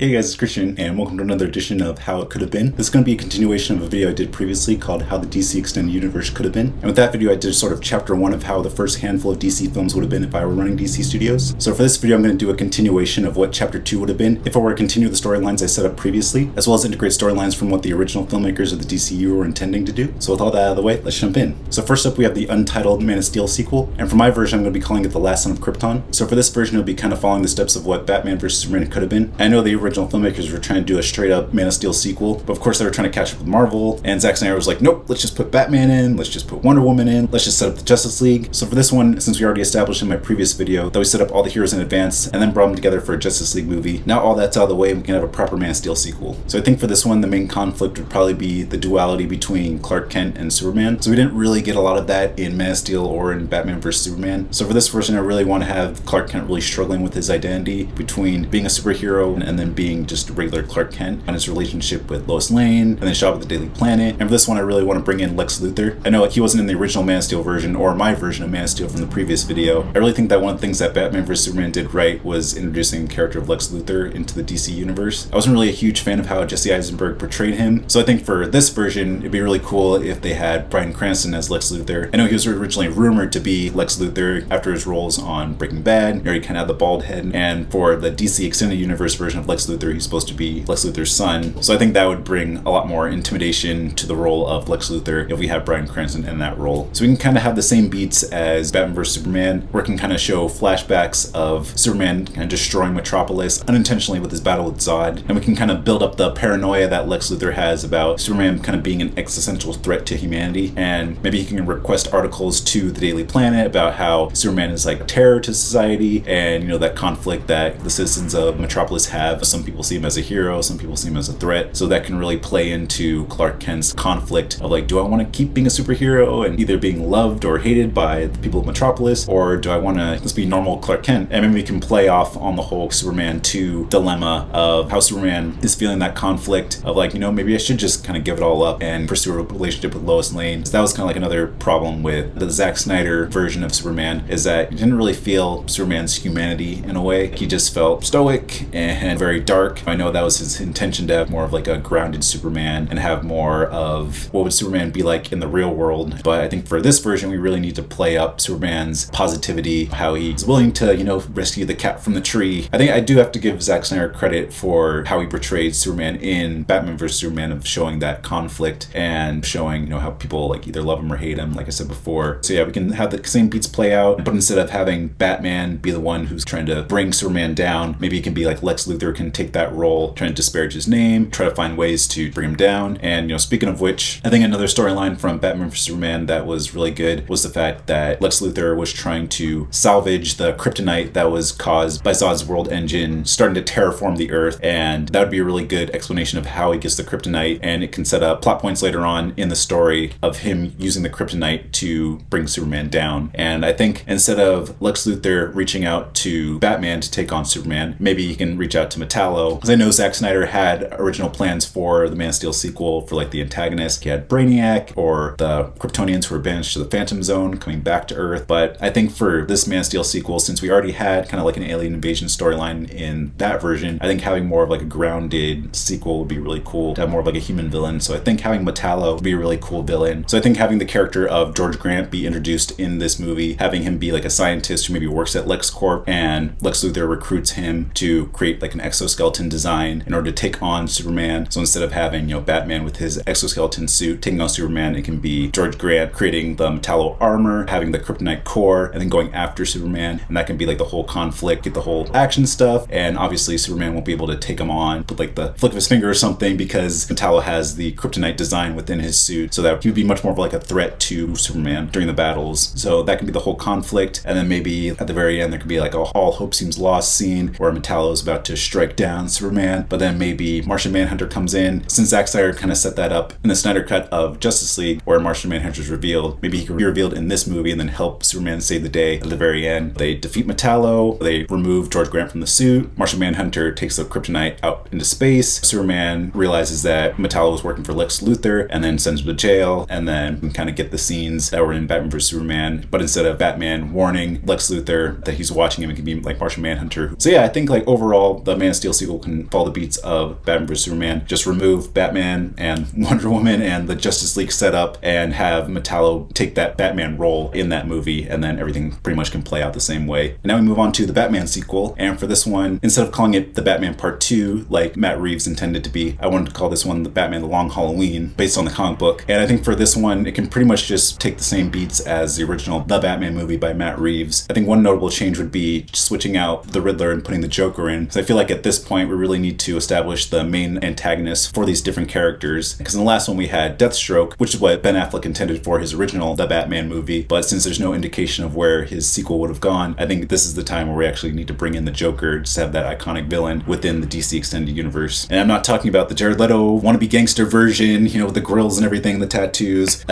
Hey guys, it's Christian, and welcome to another edition of How It Could Have Been. This is going to be a continuation of a video I did previously called How the DC Extended Universe Could Have Been. And with that video, I did sort of chapter 1 of how the first handful of DC films would have been if I were running DC Studios. So for this video, I'm going to do a continuation of what chapter 2 would have been if I were to continue the storylines I set up previously, as well as integrate storylines from what the original filmmakers of the DCU were intending to do. So with all that out of the way, let's jump in. So first up, we have the Untitled Man of Steel sequel, and for my version, I'm going to be calling it The Last Son of Krypton. So for this version, it'll be kind of following the steps of what Batman vs. Superman could have been. I know the original filmmakers were trying to do a straight up Man of Steel sequel, but of course they were trying to catch up with Marvel, and Zack Snyder was like, nope, let's just put Batman in, let's just put Wonder Woman in, let's just set up the Justice League. So for this one, since we already established in my previous video that we set up all the heroes in advance and then brought them together for a Justice League movie, now all that's out of the way, we can have a proper Man of Steel sequel. So I think for this one, the main conflict would probably be the duality between Clark Kent and Superman. So we didn't really get a lot of that in Man of Steel or in Batman vs. Superman. So for this version, I really want to have Clark Kent really struggling with his identity between being a superhero and then being just a regular Clark Kent, and his relationship with Lois Lane, and then shot with the Daily Planet. And for this one, I really want to bring in Lex Luthor. I know he wasn't in the original Man of Steel version or my version of Man of Steel from the previous video. I really think that one of the things that Batman vs. Superman did right was introducing the character of Lex Luthor into the DC universe. I wasn't really a huge fan of how Jesse Eisenberg portrayed him, so I think for this version, it'd be really cool if they had Bryan Cranston as Lex Luthor. I know he was originally rumored to be Lex Luthor after his roles on Breaking Bad. He already kind of had the bald head, and for the DC Extended Universe version of Lex Luthor, he's supposed to be Lex Luthor's son. So I think that would bring a lot more intimidation to the role of Lex Luthor if we had Bryan Cranston in that role. So we can kind of have the same beats as Batman vs. Superman, where it can kind of show flashbacks of Superman kind of destroying Metropolis unintentionally with his battle with Zod, and we can kind of build up the paranoia that Lex Luthor has about Superman kind of being an existential threat to humanity, and maybe he can request articles to the Daily Planet about how Superman is like a terror to society, and that conflict that the citizens of Metropolis have. Some people see him as a hero, some people see him as a threat, so that can really play into Clark Kent's conflict of like, do I want to keep being a superhero and either being loved or hated by the people of Metropolis, or do I want to just be normal Clark Kent? And maybe we can play off on the whole Superman 2 dilemma of how Superman is feeling that conflict of like, maybe I should just kind of give it all up and pursue a relationship with Lois Lane. So that was kind of like another problem with the Zack Snyder version of Superman, is that you didn't really feel Superman's humanity in a way. He just felt stoic and very dark. I know that was his intention to have more of like a grounded Superman and have more of what would Superman be like in the real world. But I think for this version, we really need to play up Superman's positivity, how he's willing to, rescue the cat from the tree. I think I do have to give Zack Snyder credit for how he portrayed Superman in Batman vs. Superman, of showing that conflict and showing, how people like either love him or hate him, like I said before. So yeah, we can have the same beats play out, but instead of having Batman be the one who's trying to bring Superman down, maybe it can be like Lex Luthor can take that role, trying to disparage his name, try to find ways to bring him down. And speaking of which, I think another storyline from Batman vs. Superman that was really good was the fact that Lex Luthor was trying to salvage the kryptonite that was caused by Zod's world engine starting to terraform the Earth, and that would be a really good explanation of how he gets the kryptonite, and it can set up plot points later on in the story of him using the kryptonite to bring Superman down. And I think instead of Lex Luthor reaching out to Batman to take on Superman, maybe he can reach out to Metallo, because I know Zack Snyder had original plans for the Man of Steel sequel for like the antagonist. He had Brainiac or the Kryptonians who were banished to the Phantom Zone coming back to Earth. But I think for this Man of Steel sequel, since we already had kind of like an alien invasion storyline in that version, I think having more of like a grounded sequel would be really cool, to have more of like a human villain. So I think having Metallo would be a really cool villain. So I think having the character of George Grant be introduced in this movie, having him be like a scientist who maybe works at LexCorp, and Lex Luthor recruits him to create like an exoskeleton design in order to take on Superman. So instead of having, Batman with his exoskeleton suit taking on Superman, it can be George Grant creating the Metallo armor, having the kryptonite core, and then going after Superman. And that can be like the whole conflict, get the whole action stuff. And obviously Superman won't be able to take him on with like the flick of his finger or something, because Metallo has the kryptonite design within his suit, so that he would be much more of like a threat to Superman during the battles. So that can be the whole conflict. And then maybe at the very end there could be like a all hope seems lost scene where Metallo is about to strike down Superman, but then maybe Martian Manhunter comes in. Since Zack Snyder kind of set that up in the Snyder cut of Justice League, where Martian Manhunter is revealed, maybe he can be revealed in this movie and then help Superman save the day at the very end. They defeat Metallo, they remove George Grant from the suit, Martian Manhunter takes the kryptonite out into space, Superman realizes that Metallo was working for Lex Luthor and then sends him to jail, and then we can kind of get the scenes that were in Batman vs. Superman, but instead of Batman warning Lex Luthor that he's watching him, it can be like Martian Manhunter. So yeah, I think like overall the Man of Steel Steel sequel can follow the beats of Batman vs Superman. Just remove Batman and Wonder Woman and the Justice League setup and have Metallo take that Batman role in that movie, and then everything pretty much can play out the same way. And now we move on to the Batman sequel, and for this one, instead of calling it the Batman Part 2 like Matt Reeves intended to be, I wanted to call this one the Batman The Long Halloween, based on the comic book. And I think for this one, it can pretty much just take the same beats as the original The Batman movie by Matt Reeves. I think one notable change would be switching out the Riddler and putting the Joker in, because I feel like at this point we really need to establish the main antagonists for these different characters, because in the last one we had Deathstroke, which is what Ben Affleck intended for his original The Batman movie, but since there's no indication of where his sequel would have gone, I think this is the time where we actually need to bring in the Joker, just have that iconic villain within the DC Extended Universe. And I'm not talking about the Jared Leto wannabe gangster version, with the grills and everything, the tattoos.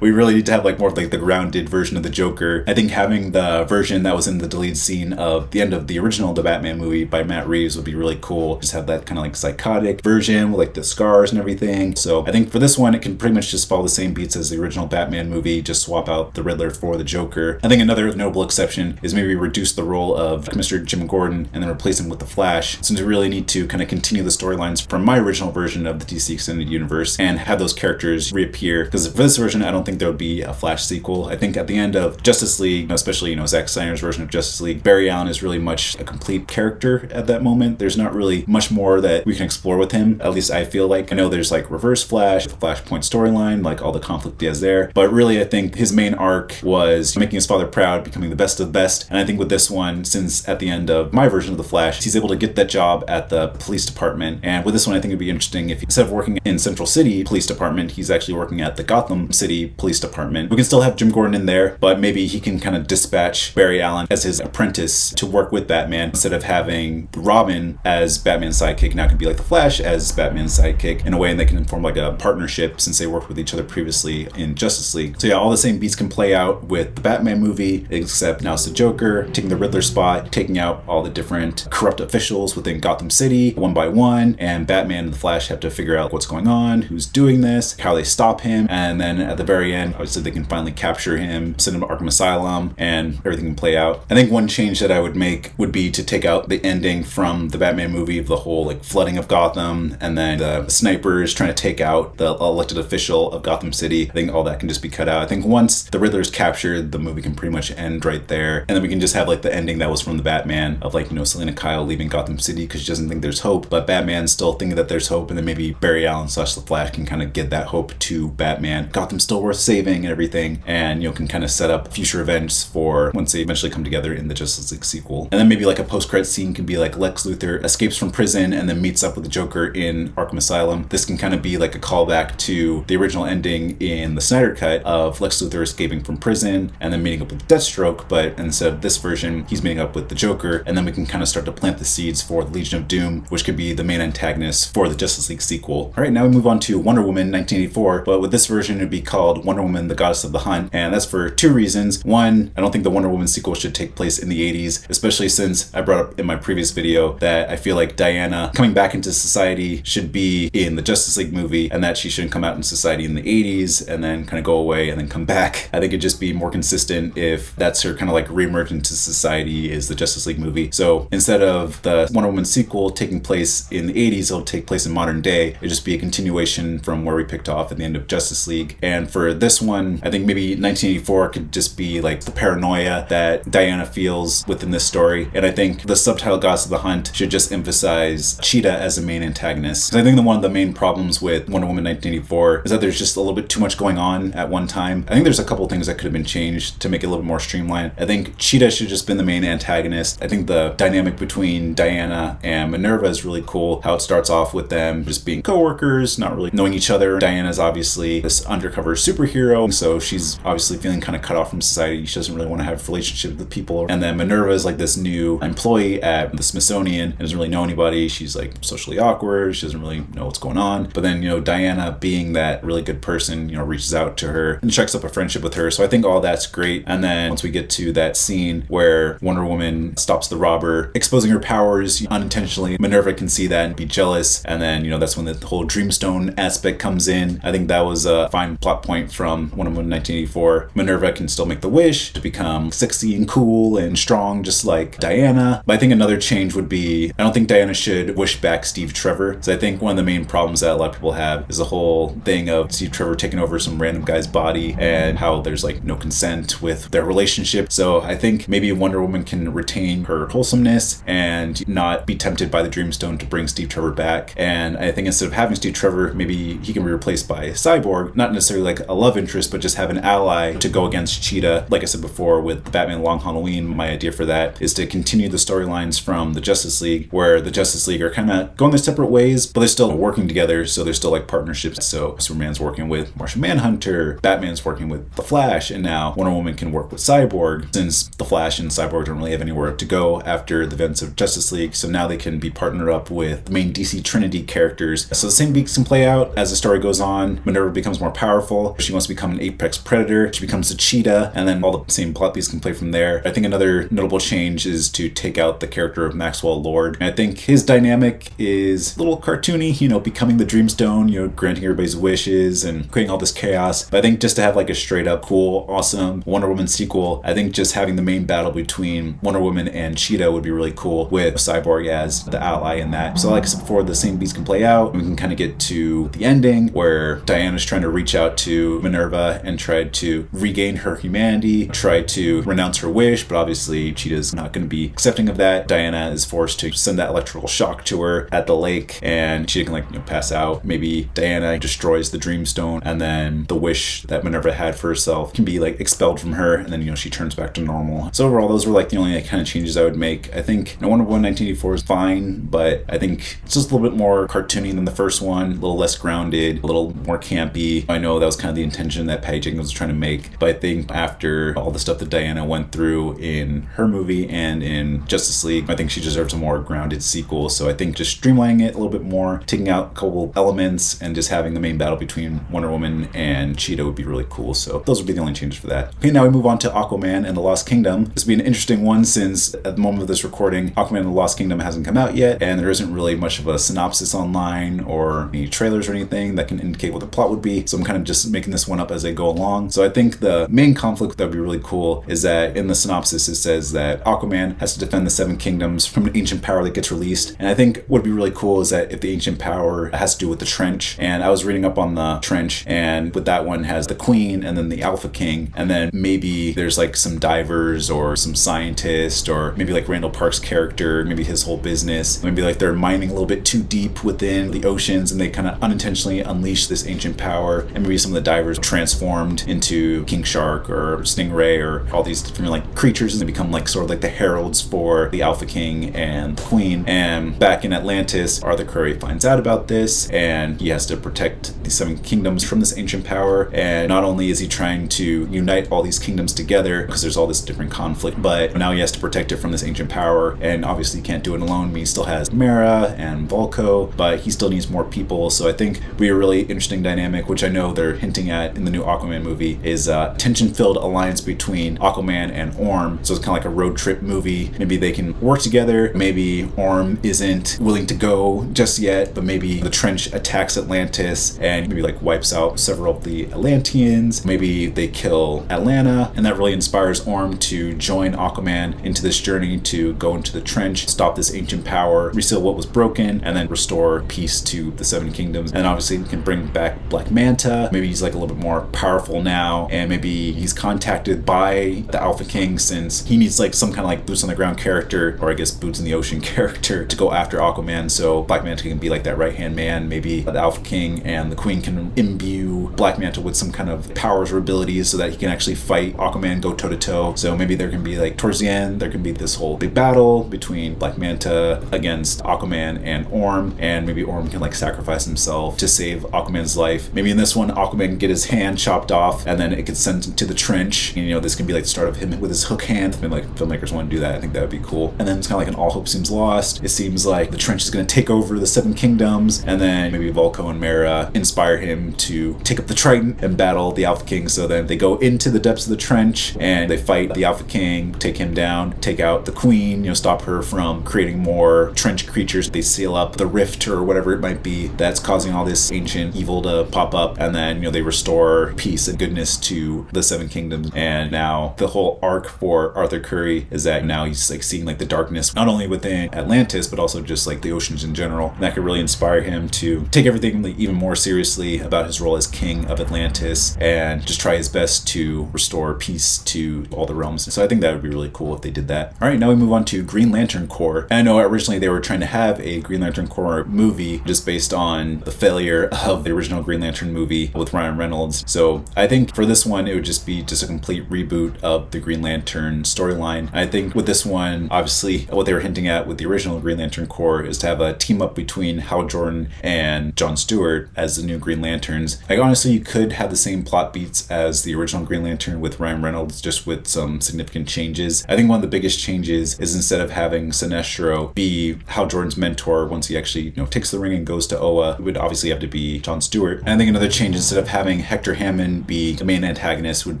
We really need to have more of the grounded version of the Joker. I think having the version that was in the deleted scene of the end of the original The Batman movie by Matt Reeves would be really cool. Just have that kind of psychotic version with the scars and everything. So I think for this one, it can pretty much just follow the same beats as the original Batman movie, just swap out the Riddler for the Joker. I think another notable exception is maybe reduce the role of Mr. Jim Gordon and then replace him with the Flash, since we really need to kind of continue the storylines from my original version of the DC Extended Universe and have those characters reappear. Because for this version, I don't think there would be a Flash sequel. I think at the end of Justice League, especially Zack Snyder's version of Justice League, Barry Allen is really much a complete character at that moment. There's not really much more that we can explore with him. At least I feel like. I know there's Reverse Flash, the Flashpoint storyline, all the conflict he has there. But really, I think his main arc was making his father proud, becoming the best of the best. And I think with this one, since at the end of my version of the Flash, he's able to get that job at the police department. And with this one, I think it'd be interesting if instead of working in Central City Police Department, he's actually working at the Gotham City Police Department. We can still have Jim Gordon in there, but maybe he can kind of dispatch Barry Allen as his apprentice to work with Batman, instead of having Robin as Batman's sidekick. Now it could be the Flash as Batman's sidekick in a way, and they can form a partnership since they worked with each other previously in Justice League. So yeah, all the same beats can play out with the Batman movie, except now it's the Joker taking the Riddler spot, taking out all the different corrupt officials within Gotham City one by one, and Batman and the Flash have to figure out what's going on, who's doing this, how they stop him, and then at the very end, obviously they can finally capture him, send him to Arkham Asylum, and everything can play out. I think one change that I would make would be to take out the ending from the Batman movie of the whole flooding of Gotham, and then the snipers trying to take out the elected official of Gotham City. I think all that can just be cut out. I think once the Riddler is captured, the movie can pretty much end right there, and then we can just have the ending that was from the Batman of Selena Kyle leaving Gotham City because she doesn't think there's hope, but Batman's still thinking that there's hope, and then maybe Barry Allen / the Flash can kind of get that hope to Batman. Gotham's still worth saving and everything, and can kind of set up future events for once they eventually come together in the Justice League sequel. And then maybe a post-credit scene can be Lex Luthor escapes from prison and then meets up with the Joker in Arkham Asylum. This can kind of be a callback to the original ending in the Snyder Cut of Lex Luthor escaping from prison and then meeting up with Deathstroke, but instead of this version, he's meeting up with the Joker, and then we can kind of start to plant the seeds for the Legion of Doom, which could be the main antagonist for the Justice League sequel. Alright, now we move on to Wonder Woman 1984, but with this version, it would be called Wonder Woman, the Goddess of the Hunt, and that's for two reasons. One, I don't think the Wonder Woman sequel should take place in the 80s, especially since I brought up in my previous video that I feel Diana coming back into society should be in the Justice League movie, and that she shouldn't come out in society in the 80s and then kind of go away and then come back. I think it'd just be more consistent if that's her kind of reemerge into society is the Justice League movie. So instead of the Wonder Woman sequel taking place in the 80s, it'll take place in modern day. It'd just be a continuation from where we picked off at the end of Justice League. And for this one, I think maybe 1984 could just be the paranoia that Diana feels within this story. And I think the subtitle Goddess of the Hunt should just emphasize Cheetah as the main antagonist. Because I think one of the main problems with Wonder Woman 1984 is that there's just a little bit too much going on at one time. I think there's a couple things that could have been changed to make it a little bit more streamlined. I think Cheetah should have just been the main antagonist. I think the dynamic between Diana and Minerva is really cool. How it starts off with them just being co-workers, not really knowing each other. Diana's obviously this undercover superhero, so she's obviously feeling kind of cut off from society. She doesn't really want to have a relationship with people. And then Minerva is this new employee at the Smithsonian and doesn't really know anybody. She's socially awkward. She doesn't really know what's going on. But then, Diana being that really good person, reaches out to her and strikes up a friendship with her. So I think all that's great. And then once we get to that scene where Wonder Woman stops the robber, exposing her powers unintentionally, Minerva can see that and be jealous. And then, that's when the whole Dreamstone aspect comes in. I think that was a fine plot point from Wonder Woman 1984. Minerva can still make the wish to become sexy and cool and strong, just like Diana. But I think another change would be movie, I don't think Diana should wish back Steve Trevor. So I think one of the main problems that a lot of people have is the whole thing of Steve Trevor taking over some random guy's body and how there's like no consent with their relationship. So I think maybe Wonder Woman can retain her wholesomeness and not be tempted by the Dreamstone to bring Steve Trevor back. And I think instead of having Steve Trevor, maybe he can be replaced by Cyborg, not necessarily like a love interest, but just have an ally to go against Cheetah. Like I said before with Batman Long Halloween, my idea for that is to continue the storylines from the Justice League, where the Justice League are kind of going their separate ways, but they're still working together, so there's still like partnerships. So Superman's working with Martian Manhunter, Batman's working with the Flash, and now Wonder Woman can work with Cyborg, since the Flash and Cyborg don't really have anywhere to go after the events of Justice League, so now they can be partnered up with the main DC Trinity characters. So the same beats can play out as the story goes on. Minerva becomes more powerful, she wants to become an apex predator, she becomes a cheetah, and then all the same plot beats can play from there. I think another notable change is to take out the character of Maxwell Lord. And I think his dynamic is a little cartoony, becoming the Dreamstone, granting everybody's wishes and creating all this chaos. But I think just to have like a straight up cool, awesome Wonder Woman sequel, I think just having the main battle between Wonder Woman and Cheetah would be really cool, with Cyborg as the ally in that. So like I said before, the same beats can play out. We can kind of get to the ending where Diana's trying to reach out to Minerva and try to regain her humanity, try to renounce her wish, but obviously Cheetah's not going to be accepting of that. Diana is forced to send that electrical shock to her at the lake, and Cheetah can pass out. Maybe Diana destroys the Dreamstone, and then the wish that Minerva had for herself can be expelled from her, and then she turns back to normal. So overall, those were the only kind of changes I would make. I think Wonder Woman 1984 is fine, but I think it's just a little bit more cartoony than the first one, a little less grounded, a little more campy. I know that was kind of the intention that Patty Jenkins was trying to make, but I think after all the stuff that Diana went through in her movie and in Justice League, I think she deserves a more grounded sequel. So I think just streamlining it a little bit more, taking out a couple elements, and just having the main battle between Wonder Woman and Cheetah would be really cool. So those would be the only changes for that. Okay, now we move on to Aquaman and the Lost Kingdom. This would be an interesting one since at the moment of this recording, Aquaman and the Lost Kingdom hasn't come out yet, and there isn't really much of a synopsis online or any trailers or anything that can indicate what the plot would be. So I'm kind of just making this one up as I go along. So I think the main conflict that would be really cool is that in the synopsis it says that Aquaman has to defend the Seven Kingdoms from an ancient power that gets released. And I think what would be really cool is that if the ancient power has to do with the Trench, and I was reading up on the Trench, and with that one has the Queen and then the Alpha King, and then maybe there's some divers or some scientist, or maybe Randall Park's character, maybe his whole business, maybe they're mining a little bit too deep within the oceans and they kind of unintentionally unleash this ancient power, and maybe some of the divers transformed into king shark or stingray or all these different creatures, and they become sort of the heralds for the Alpha King and the Queen. And back in Atlantis, Arthur Curry finds out about this, and he has to protect the Seven Kingdoms from this ancient power. And not only is he trying to unite all these kingdoms together because there's all this different conflict, but now he has to protect it from this ancient power, and obviously he can't do it alone. He still has Mera and Volko, but he still needs more people. So I think would be a really interesting dynamic, which I know they're hinting at in the new Aquaman movie, is a tension-filled alliance between Aquaman and Orm. So it's kind of like a road trip movie. Maybe they can work together. Maybe Orm isn't willing to go just yet, but maybe the Trench attacks Atlantis and maybe wipes out several of the Atlanteans. Maybe they kill Atlanta, and that really inspires Orm to join Aquaman into this journey to go into the Trench, stop this ancient power, reseal what was broken, and then restore peace to the Seven Kingdoms. And obviously we can bring back Black Manta. Maybe he's a little bit more powerful now, and maybe he's contacted by the Alpha King since he needs some kind of boots on the ground character, or I guess boots in the ocean character, to go after Aquaman. So Black Manta can be that right hand man. Maybe the Alpha King and the Queen can imbue Black Manta with some kind of powers or abilities so that he can actually fight Aquaman, go toe to toe. So maybe there can be towards the end there can be this whole big battle between Black Manta against Aquaman and Orm, and maybe Orm can sacrifice himself to save Aquaman's life. Maybe in this one Aquaman can get his hand chopped off, and then it gets sent into the Trench, and this can be the start of him with his hook hand. I mean, filmmakers want to do that. I think that would be cool. And then it's kind of an all hope seems lost. It seems like the Trench is going to take over the Seven Kingdoms, and then maybe Volko and Mera inspire him to take up the Triton and battle the Alpha King. So then they go into the depths of the Trench and they fight the Alpha King, take him down, take out the Queen, stop her from creating more Trench creatures. They seal up the rift or whatever it might be that's causing all this ancient evil to pop up, and then they restore peace and goodness to the Seven Kingdoms. And now the whole arc for Arthur Curry is that now he's seeing the darkness, not only within Atlantis, but also just like the oceans in general. And that could really inspire him to take everything like even more seriously about his role as king of Atlantis and just try his best to restore peace to all the realms. So I think that would be really cool if they did that. All right, now we move on to Green Lantern Corps. And I know originally they were trying to have a Green Lantern Corps movie just based on the failure of the original Green Lantern movie with Ryan Reynolds. So I think for this one, it would just be just a complete reboot of the Green Lantern storyline. I think with this one, obviously what they were hinting at with the original Green Lantern Corps is to have a team up between Hal Jordan and John Stewart as the new Green Lanterns. Like honestly, you could have the same plot beats as the original Green Lantern with Ryan Reynolds, just with some significant changes. I think one of the biggest changes is instead of having Sinestro be Hal Jordan's mentor once he actually, takes the ring and goes to Oa, it would obviously have to be John Stewart. And I think another change, instead of having Hector Hammond be the main antagonist, would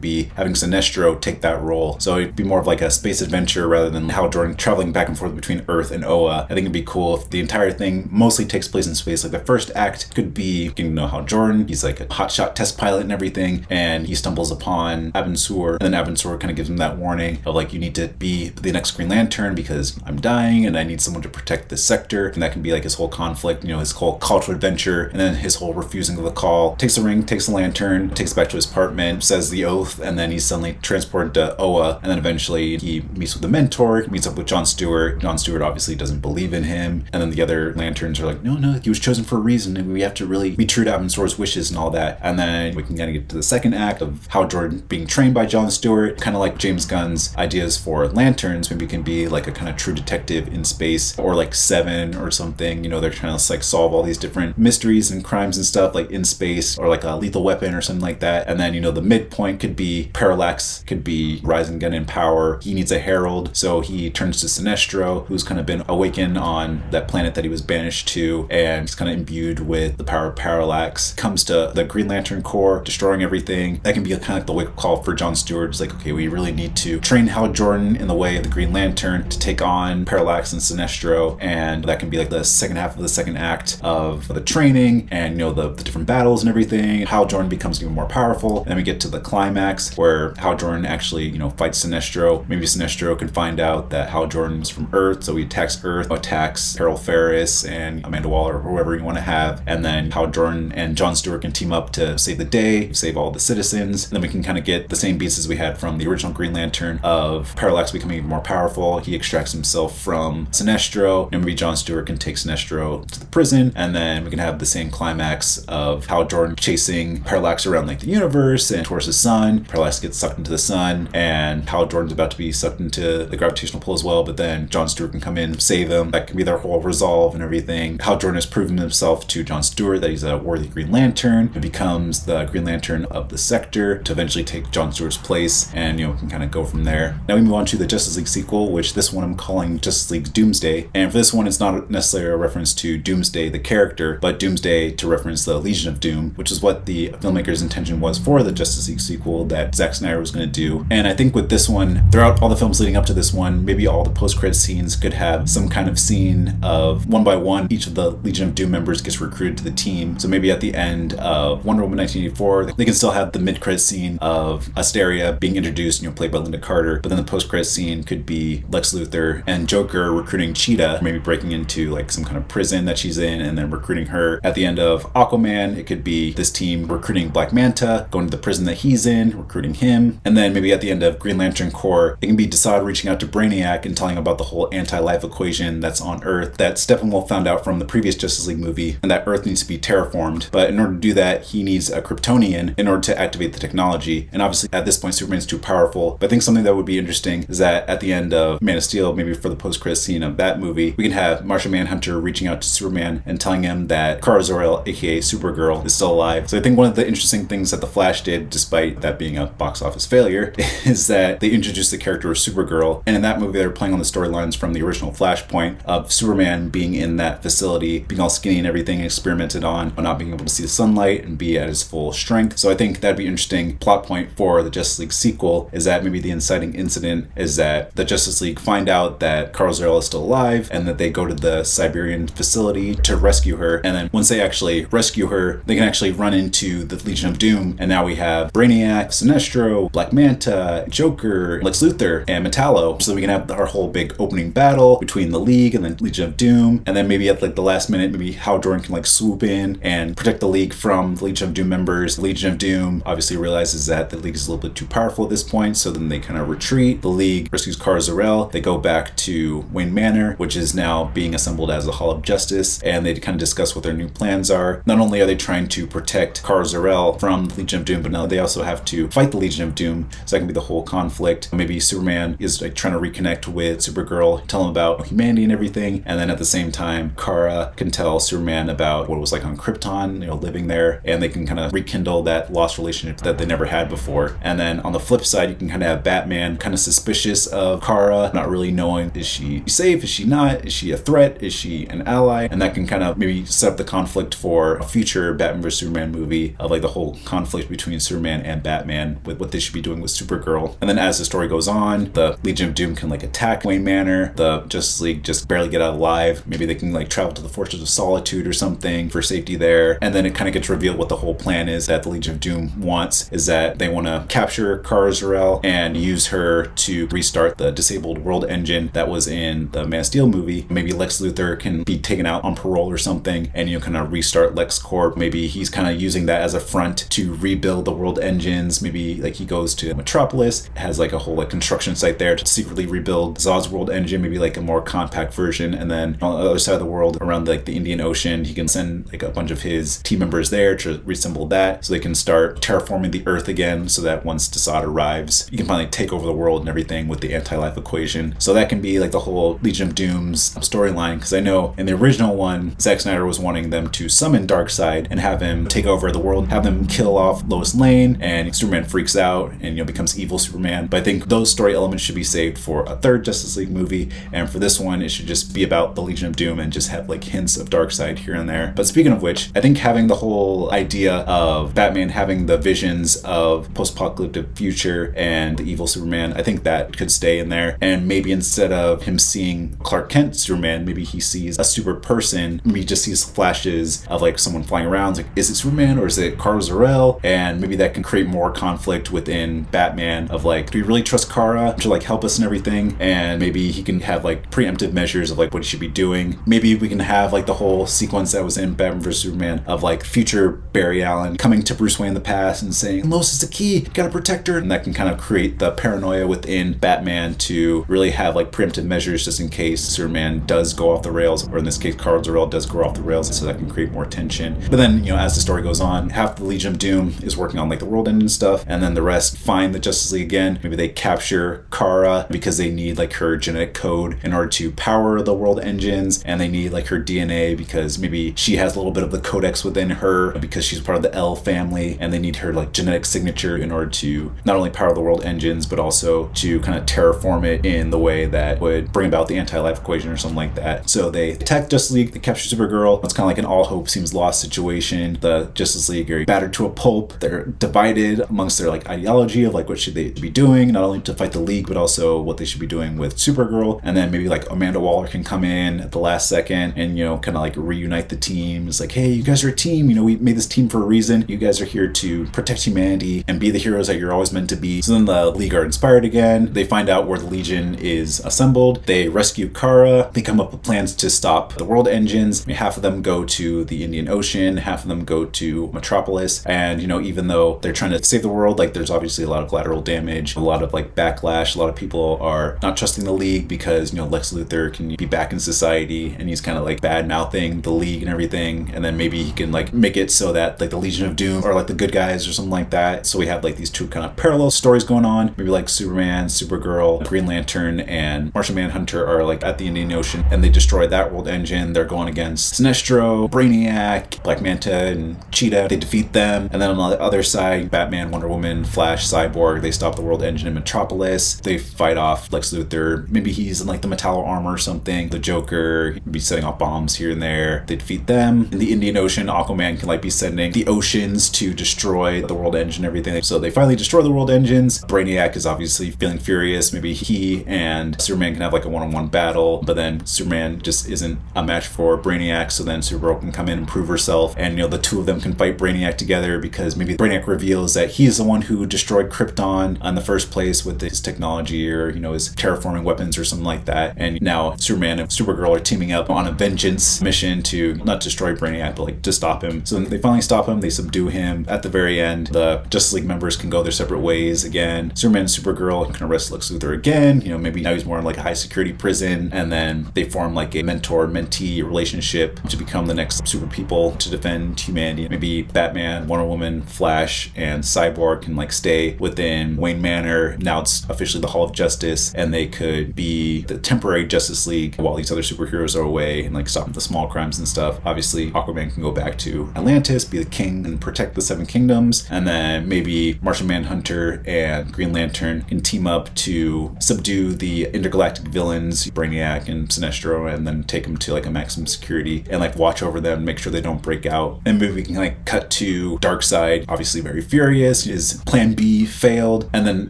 be having Sinestro take that role. So it'd be more of like a space adventure rather than Hal Jordan traveling back and forth between Earth and Oa. I think it'd be cool if the entire thing mostly takes place in space. Like the first act could be getting to know Hal Jordan. He's like a hotshot test pilot and everything, and he stumbles upon Abin Sur, and then Abin Sur kind of gives him that warning of like, you need to be the next Green Lantern because I'm dying and I need someone to protect this sector. And that can be like his whole conflict, his whole call to adventure, and then his whole refusing of the call. Takes the ring, takes the lantern, takes it back to his apartment, says the oath, and then he's suddenly transported to Oa, and then eventually he meets with the mentor, meets up with John Stewart. John Stewart obviously doesn't believe in him, and then the other lanterns are like, no, he was chosen for a reason, and we have to really be true to Abin Sur's wishes and all that. And then we can kind of get to the second act of Hal Jordan being trained by John Stewart, kind of like James Gunn's ideas for lanterns. Maybe it can be like a kind of true detective in space, or like Seven or something. They're trying to like solve all these different mysteries and crimes and stuff like in space, or like a Lethal Weapon or something like that. And then the midpoint could be Parallax, could be Rising Gun in power. He needs a herald, so he turns to Sinestro, who's kind of been awakened on that planet that he was banished to, and he's kind of imbued with the power of Parallax. Comes to the Green Lantern Corps, destroying everything. That can be kind of like the wake-up call for John Stewart. It's like, okay, we really need to train Hal Jordan in the way of the Green Lantern to take on Parallax and Sinestro, and that can be like the second half of the second act of the training and the different battles and everything. Hal Jordan becomes even more powerful, and then we get to the climax where Hal Jordan actually fights Sinestro. Maybe Sinestro can find out that Hal Jordan was from Earth, so he attacks Earth, attacks Harold Ferris and Amanda Waller, or whoever you want to have, and then Hal Jordan and John Stewart can team up to save the day, save all the citizens. And then we can kind of get the same beats as we had from the original Green Lantern of Parallax becoming even more powerful. He extracts himself from Sinestro, and maybe John Stewart can take Sinestro to the prison, and then we can have the same climax of Hal Jordan chasing Parallax around like the universe and towards the sun. Parallax gets sucked into the sun, and Hal Jordan's about to be sucked into the gravitational pull as well, but then John Stewart can come in, save him. That can be their whole resolve and everything. Hal Jordan has proven himself to John Stewart that he's a worthy Green Lantern. He becomes the Green Lantern of the sector to eventually take John Stewart's place, and can kind of go from there. Now we move on to the Justice League sequel, which this one I'm calling Justice League Doomsday. And for this one, it's not necessarily a reference to Doomsday the character, but Doomsday to reference the Legion of Doom, which is what the filmmaker's intention was for the Justice League sequel that Zack Snyder was going to do. And I think with this one, throughout all the films leading up to this one, maybe all the post-credit scenes could have some kind of scene of one by one, each of the Legion of Doom members gets recruited to the team. So maybe at the end of Wonder Woman 1984, they can still have the mid-credit scene of Asteria being introduced, played by Linda Carter, but then the post-credit scene could be Lex Luthor and Joker recruiting Cheetah, maybe breaking into like some kind of prison that she's in and then recruiting her. At the end of Aquaman, it could be this team recruiting Black Manta, going to the prison that he's in, recruiting him. And then maybe at the end of Green Lantern Corps, it can be Desaad reaching out to Brainiac and telling him about the whole anti-life equation that's on Earth that Steppenwolf found out from the previous Justice League movie, and that Earth needs to be terraformed. But in order to do that, he needs a Kryptonian in order to activate the technology. And obviously at this point, Superman's too powerful. But I think something that would be interesting is that at the end of Man of Steel, maybe for the post-credit scene of that movie, we can have Martian Manhunter reaching out to Superman and telling him that Kara Zor-El, aka Supergirl, is still alive. So I think one of the interesting things that The Flash did, despite that being a box office failure, is that they introduced the character of Supergirl. And in that movie, they were playing on the storylines from the original Flashpoint of Superman being in that facility, being all skinny and everything, experimented on not being able to see the sunlight and be at his full strength. So I think that'd be an interesting plot point for the Justice League sequel, is that maybe the inciting incident is that the Justice League find out that Kara Zor-El is still alive and that they go to the Siberian facility to rescue her. And then once they actually rescue her, they can actually run into the Legion of Doom. And now we have Brainiac, Sinestro, Black Manta, Joker, Lex Luthor, and Metallo. So we can have our whole big opening battle battle between the League and the Legion of Doom, and then maybe at like the last minute, maybe Hal Jordan can like swoop in and protect the League from the Legion of Doom members. The Legion of Doom obviously realizes that the League is a little bit too powerful at this point, so then they kind of retreat. The League rescues Kara Zor-El. They go back to Wayne Manor, which is now being assembled as the Hall of Justice, and they kind of discuss what their new plans are. Not only are they trying to protect Kara Zor-El from the Legion of Doom, but now they also have to fight the Legion of Doom, so that can be the whole conflict. Maybe Superman is like trying to reconnect with Supergirl, tell him about humanity and everything, and then at the same time, Kara can tell Superman about what it was like on Krypton, living there, and they can kind of rekindle that lost relationship that they never had before. And then on the flip side, you can kind of have Batman kind of suspicious of Kara, not really knowing, is she safe, is she not, is she a threat, is she an ally, and that can kind of maybe set up the conflict for a future Batman vs Superman movie of like the whole conflict between Superman and Batman with what they should be doing with Supergirl. And then as the story goes on, the Legion of Doom can like attack Wayne Manor, the Justice League just barely get out alive. Maybe they can like travel to the Fortress of Solitude or something for safety there, and then it kind of gets revealed what the whole plan is that the Legion of Doom wants, is that they want to capture Kara Zor-El and use her to restart the disabled world engine that was in the Man of Steel movie. Maybe Lex Luthor can be taken out on parole or something and kind of restart LexCorp. Maybe he's kind of using that as a front to rebuild the world engines. Maybe like he goes to Metropolis, has like a whole like construction site there to secretly rebuild Zod's world engine, maybe like a more compact version. And then on the other side of the world, around like the Indian Ocean, he can send like a bunch of his team members there to reassemble that so they can start terraforming the Earth again, so that once Desaad arrives, you can finally take over the world and everything with the anti-life equation. So that can be like the whole Legion of Doom's storyline, because I know in the original one, Zack Snyder was wanting them to summon Darkseid and have him take over the world, have them kill off Lois Lane, and Superman freaks out and becomes evil Superman. But I think those story elements should be saved for a third Justice League movie, and for this one, it should just be about the Legion of Doom and just have like hints of Darkseid here and there. But speaking of which, I think having the whole idea of Batman having the visions of post-apocalyptic future and the evil Superman, I think that could stay in there. And maybe instead of him seeing Clark Kent Superman, maybe he sees a super person. Maybe he just sees flashes of like someone flying around. Like, is it Superman or is it Kara Zor-El? And maybe that can create more conflict within Batman of like, do we really trust Kara to like help us and everything? And maybe he can have like preemptive measures of like what he should be doing. Maybe we can have like the whole sequence that was in Batman vs Superman of like future Barry Allen coming to Bruce Wayne in the past and saying, Lois is the key, gotta protect her. And that can kind of create the paranoia within Batman to really have like preemptive measures just in case Superman does go off the rails, or in this case Kara Zor-El does go off the rails, so that can create more tension. But then, as the story goes on, half the Legion of Doom is working on like the world engine stuff, and then the rest find the Justice League again. Maybe they capture Kara because they need like her genetic code in order to power the world engines, and they need like her DNA because maybe she has a little bit of the codex within her because she's part of the L family, and they need her like genetic signature in order to not only power the world engines but also to kind of terraform it in the way that would bring about the anti-life equation or something like that. So they attack Justice League, they capture Supergirl. It's kind of like an all hope seems lost situation. The Justice League are battered to a pulp. They're divided amongst their like ideology of like what should they be doing, not only to fight the League but also what they should be doing with Supergirl. And then maybe like Amanda Waller can come in at the last second and kind of like reunite the team. It's like, hey, you guys are a team, we made this team for a reason. You guys are here to protect humanity and be the heroes that you're always meant to be. So then the League are inspired again. They find out where the Legion is assembled. They rescue Kara. They come up with plans to stop the world engines. Half of them go to the Indian Ocean, half of them go to Metropolis. And even though they're trying to save the world, like there's obviously a lot of collateral damage, a lot of like backlash. A lot of people are not trusting the League because Lex Luthor can be back in society and he's kind of like bad mouthing the League and everything. And then maybe he can like make it so that like the Legion of Doom are like the good guys or something like that. So we have like these two kind of parallel stories going on. Maybe like Superman, Supergirl, Green Lantern, and Martian Manhunter are like at the Indian Ocean and they destroy that world engine. They're going against Sinestro, Brainiac, Black Manta, and Cheetah. They defeat them. And then on the other side, Batman, Wonder Woman, Flash, Cyborg, they stop the world engine in Metropolis. They fight off Lex Luthor. Maybe he's in like the metallo armor or something. The Joker, he'd be setting off bombs here and there. They defeat them. In the Indian Ocean, Aquaman can like be sending the oceans to destroy the world engine and everything. So they finally destroy the world engines. Brainiac is obviously feeling furious. Maybe he and Superman can have like a one-on-one battle, but then Superman just isn't a match for Brainiac, so then Supergirl can come in and prove herself, and the two of them can fight Brainiac together because maybe Brainiac reveals that he's the one who destroyed Krypton in the first place with his technology or his terraforming weapons or something like like that. And now Superman and Supergirl are teaming up on a vengeance mission to not destroy Brainiac, but like to stop him. So they finally stop him, they subdue him. At the very end, the Justice League members can go their separate ways again. Superman and Supergirl can arrest Lex Luthor again. You know, maybe now he's more in like a high security prison, and then they form like a mentor-mentee relationship to become the next super people to defend humanity. Maybe Batman, Wonder Woman, Flash, and Cyborg can like stay within Wayne Manor. Now it's officially the Hall of Justice, and they could be the temporary Justice League while these other superheroes are away and like stop the small crimes and stuff. Obviously, Aquaman can go back to Atlantis, be the king, and protect the Seven Kingdoms. And then maybe Martian Manhunter and Green Lantern can team up to subdue the intergalactic villains, Brainiac and Sinestro, and then take them to like a maximum security and like watch over them, make sure they don't break out. And maybe we can like cut to Darkseid, obviously very furious. His plan B failed. And then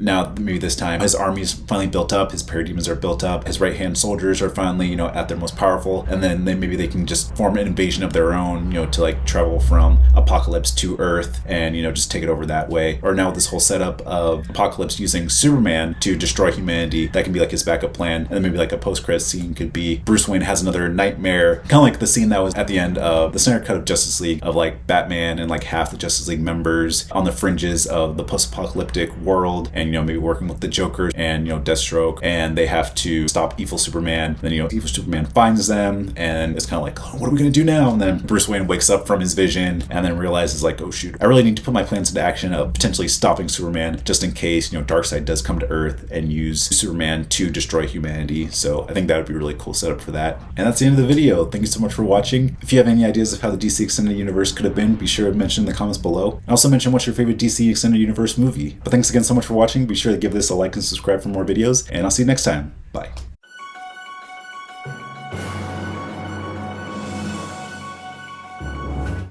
now maybe this time his army's finally built up, his parademons are built up, his right-hand soldiers are finally, you know, at their most powerful. And then maybe they can just form an invasion of their own, you know, to like travel from Apocalypse to Earth and, you know, just take it over that way. Or now with this whole setup of Apocalypse using Superman to destroy humanity, that can be like his backup plan. And then maybe like a post-credit scene could be Bruce Wayne has another nightmare, kind of like the scene that was at the end of the Snyder Cut of Justice League, of like Batman and like half the Justice League members on the fringes of the post-apocalyptic world, and, you know, maybe working with the Joker and, you know, Deathstroke, and they have to stop evil Superman. Then, you know, evil Superman finds them, and it's kind of like, oh, what are we gonna do now? And then Bruce Wayne wakes up from his vision and then realizes like, oh shoot, I really need to put my plans into action of potentially stopping Superman just in case, you know, Darkseid does come to Earth and use Superman to destroy humanity. So I think that would be a really cool setup for that. And that's the end of the video. Thank you so much for watching. If you have any ideas of how the DC Extended Universe could have been, be sure to mention in the comments below. And also mention what's your favorite DC Extended Universe movie. But thanks again so much for watching. Be sure to give this a like and subscribe for more videos, and I'll see you next time. Bye.